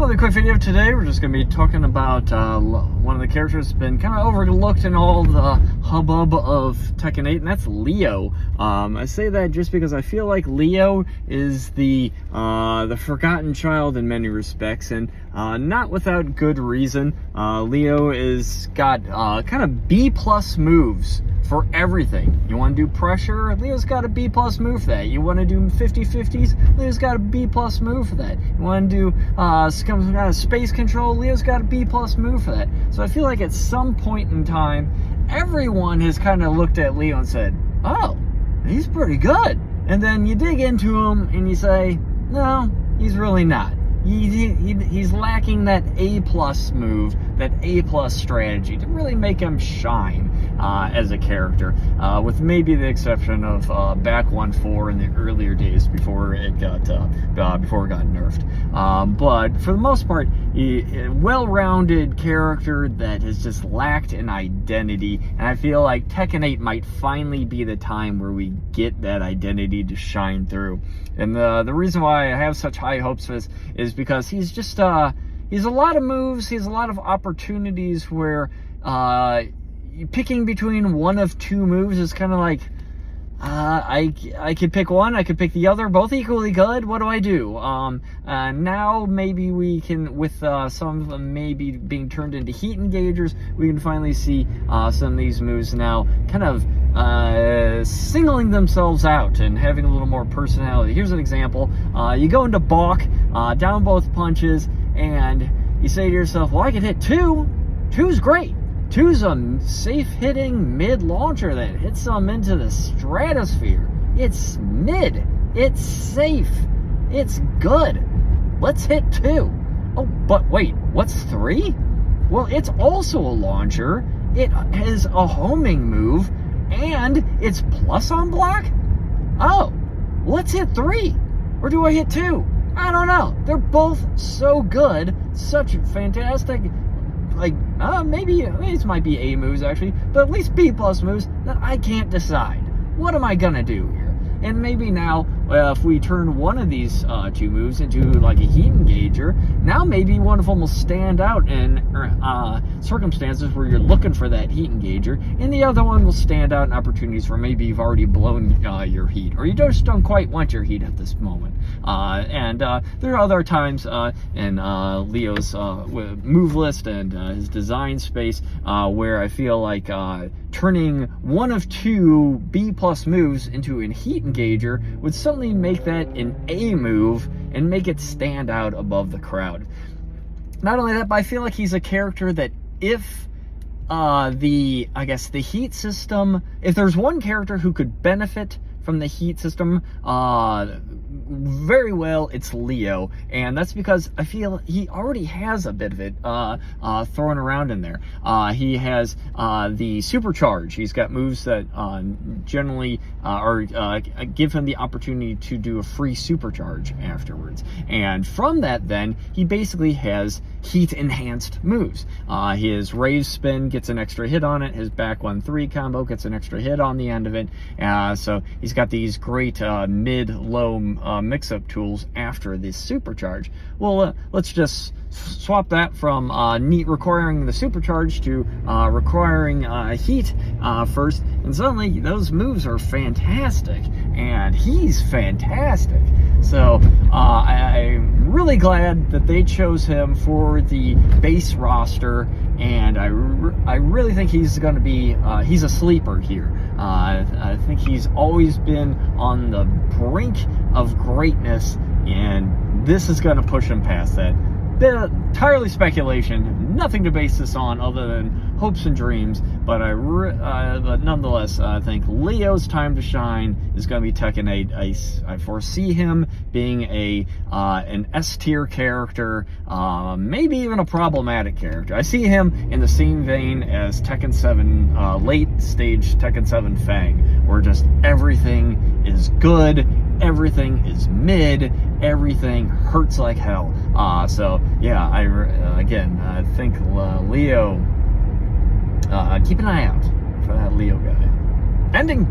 Another quick video today. We're just going to be talking about one of the characters that's been kind of overlooked in all the hubbub of Tekken 8, and that's Leo. I say that just because I feel like Leo is the forgotten child in many respects, and not without good reason. Leo is got kind of B+ moves for everything. You want to do pressure? Leo's got a B+ move for that. You want to do 50-50s? Leo's got a B+ move for that. You want to do some kind of space control? Leo's got a B+ move for that. So I feel like at some point in time, everyone has kind of looked at Leo and said, oh, he's pretty good. And then you dig into him and you say, no, he's really not. He's lacking that A+ move, that A+ strategy to really make him shine as a character, with maybe the exception of back 1-4 in the earlier days before it got nerfed. But for the most part, a well-rounded character that has just lacked an identity, and I feel like Tekken 8 might finally be the time where we get that identity to shine through. And the reason why I have such high hopes for this is because he's just he's a lot of moves, he has a lot of opportunities where picking between one of two moves is kind of like, I could pick one, I could pick the other, both equally good. What do I do? Now maybe we can, with some of them maybe being turned into heat engagers, we can finally see some of these moves now kind of singling themselves out and having a little more personality. Here's an example. You go into balk, down both punches, and you say to yourself, well, I can hit two. Two's great. Two's a safe-hitting mid-launcher that hits them into the stratosphere. It's mid. It's safe. It's good. Let's hit two. Oh, but wait, what's three? Well, it's also a launcher. It has a homing move, and it's plus on block? Oh, let's hit three. Or do I hit two? I don't know. They're both so good, such fantastic, like, maybe these might be A moves actually, but at least B+ moves that I can't decide. What am I gonna do here? And maybe now, if we turn one of these two moves into like a heat engager, now maybe one of them will stand out in circumstances where you're looking for that heat engager, and the other one will stand out in opportunities where maybe you've already blown your heat, or you just don't quite want your heat at this moment. And there are other times in Leo's move list and his design space where I feel like turning one of two B+ moves into a heat engager would suddenly make that an A move and make it stand out above the crowd. Not only that, but I feel like he's a character that if the heat system, if there's one character who could benefit from the heat system very well, it's Leo, and that's because I feel he already has a bit of it thrown around in there. He has the supercharge. He's got moves that generally give him the opportunity to do a free supercharge afterwards, and from that then he basically has heat enhanced moves. His rave spin gets an extra hit on it, his back 1-3 combo gets an extra hit on the end of it, so he's got these great mid-low mix-up tools after this supercharge. Well, let's just swap that from requiring the supercharge to requiring heat first, and suddenly those moves are fantastic, and he's fantastic. So I'm really glad that they chose him for the base roster, and I really think he's going to be he's a sleeper here. I think he's always been on the brink of greatness, and this is going to push him past that. Entirely speculation, nothing to base this on other than hopes and dreams, but but nonetheless, I think Leo's time to shine is going to be Tekken 8. I foresee him being an S-tier character, maybe even a problematic character. I see him in the same vein as Tekken 7, late stage Tekken 7 Fang, where just everything is good, everything is mid, everything hurts like hell. So yeah, I think Leo, keep an eye out for that Leo guy. Ending.